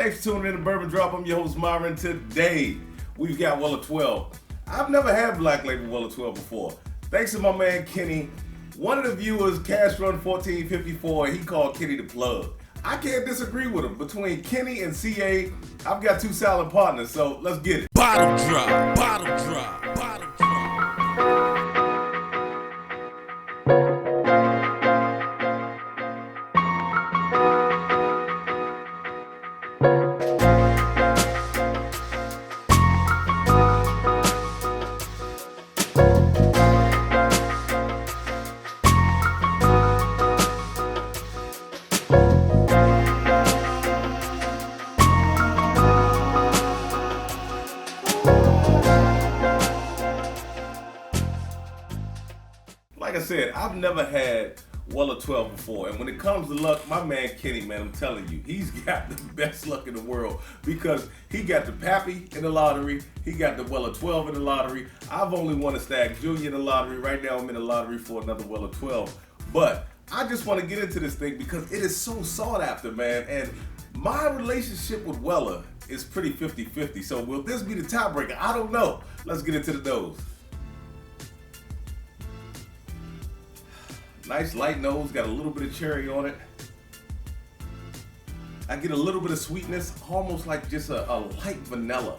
Thanks for tuning in to Bourbon Drop. I'm your host, Myron. Today, we've got Weller 12. I've never had Black Label Weller 12 before. Thanks to my man, Kenny. One of the viewers, Cash Run 1454, he called Kenny the plug. I can't disagree with him. Between Kenny and CA, I've got two solid partners, so let's get it. Bottle drop, bottle drop, bottle drop. Like I said, I've never had Weller 12 before, and when it comes to luck, my man Kenny, man, I'm telling you, he's got the best luck in the world because he got the Pappy in the lottery, he got the Weller 12 in the lottery. I've only won a Stag Junior in the lottery. Right now I'm in the lottery for another Weller 12, but I just want to get into this thing because it is so sought after, man, and my relationship with Weller is pretty 50-50, so will this be the tiebreaker? I don't know. Let's get into the nose. Nice light nose, got a little bit of cherry on it. I get a little bit of sweetness, almost like just a light vanilla.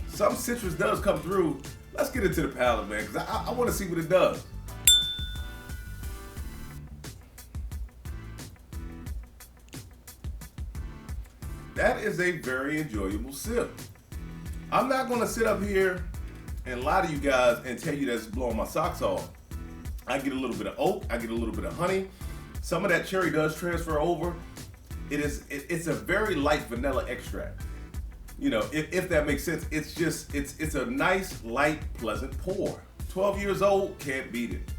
Some citrus does come through. Let's get into the palate, man, because I want to see what it does. That is a very enjoyable sip. I'm not going to sit up here and lie to you guys and tell you that's blowing my socks off. I get a little bit of oak, I get a little bit of honey. Some of that cherry does transfer over. It's a very light vanilla extract. You know, if that makes sense, it's a nice, light, pleasant pour. 12 years old, can't beat it.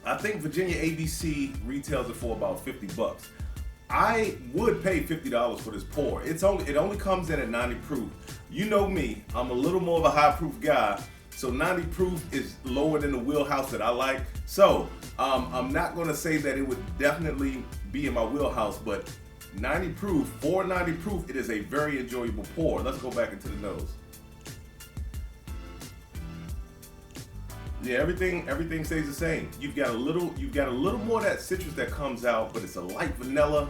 I think Virginia ABC retails it for about 50 bucks. I would pay $50 for this pour. It only comes in at 90 proof. You know me, I'm a little more of a high proof guy, so 90 proof is lower than the wheelhouse that I like. So I'm not gonna say that it would definitely be in my wheelhouse, but 90 proof, for 90 proof, it is a very enjoyable pour. Let's go back into the nose. Yeah, everything stays the same. You've got a little more of that citrus that comes out, but it's a light vanilla,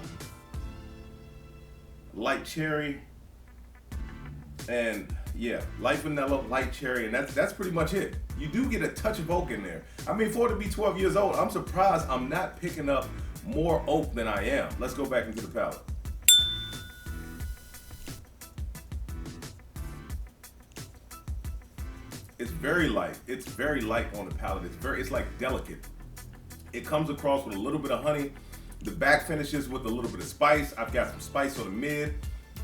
light cherry, and yeah, light vanilla, light cherry, and that's pretty much it. You do get a touch of oak in there. I mean, for it to be 12 years old, I'm surprised I'm not picking up more oak than I am. Let's go back into the palate. It's very light. It's very light on the palate. It's like delicate. It comes across with a little bit of honey. The back finishes with a little bit of spice. I've got some spice on the mid.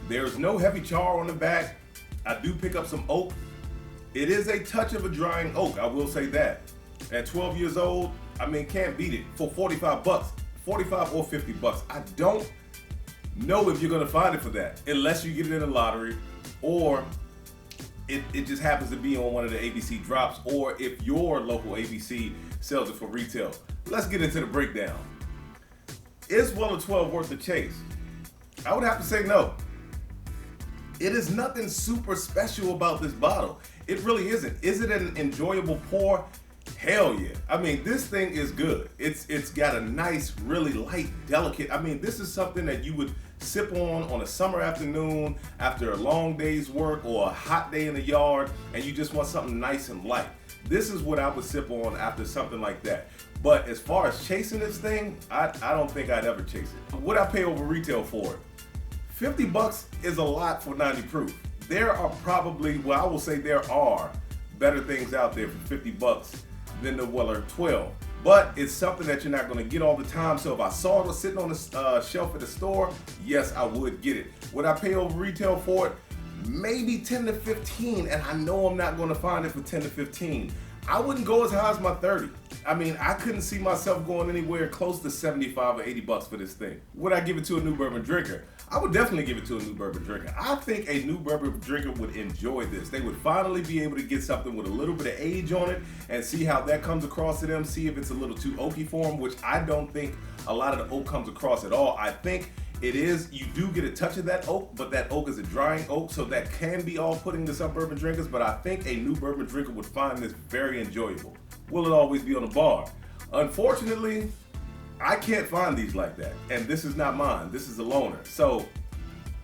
There's no heavy char on the back. I do pick up some oak. It is a touch of a drying oak, I will say that. At 12 years old, I mean, can't beat it for 45 bucks, 45 or 50 bucks. I don't know if you're gonna find it for that, unless you get it in a lottery, or it just happens to be on one of the ABC drops, or if your local ABC sells it for retail. Let's get into the breakdown. Is Weller 12 worth the chase? I would have to say no. It is nothing super special about this bottle. It really isn't. Is it an enjoyable pour? Hell yeah. I mean, this thing is good. It's got a nice, really light, delicate. I mean, this is something that you would sip on a summer afternoon after a long day's work or a hot day in the yard, and you just want something nice and light. This is what I would sip on after something like that. But as far as chasing this thing, I don't think I'd ever chase it. Would I pay over retail for it? 50 bucks is a lot for 90 proof. There are probably, well, I will say there are better things out there for 50 bucks than the Weller 12. But it's something that you're not gonna get all the time. So if I saw it was sitting on the shelf at the store, yes, I would get it. Would I pay over retail for it? Maybe 10 to 15, and I know I'm not gonna find it for 10 to 15. I wouldn't go as high as my 30. I mean, I couldn't see myself going anywhere close to 75 or 80 bucks for this thing. Would I give it to a new bourbon drinker? I would definitely give it to a new bourbon drinker. I think a new bourbon drinker would enjoy this. They would finally be able to get something with a little bit of age on it and see how that comes across to them, see if it's a little too oaky for them, which I don't think a lot of the oak comes across at all. I think it is, you do get a touch of that oak, but that oak is a drying oak, so that can be off-putting to some bourbon drinkers, but I think a new bourbon drinker would find this very enjoyable. Will it always be on the bar? Unfortunately, I can't find these like that, and this is not mine. This is a loaner. So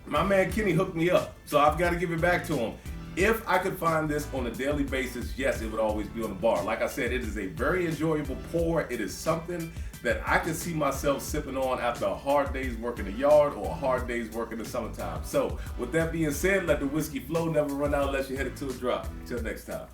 my man Kenny hooked me up, so I've got to give it back to him. If I could find this on a daily basis, yes, it would always be on the bar. Like I said, it is a very enjoyable pour. It is something that I can see myself sipping on after a hard day's work in the yard or a hard day's work in the summertime. So with that being said, let the whiskey flow, never run out unless you head it to a drop. Till next time.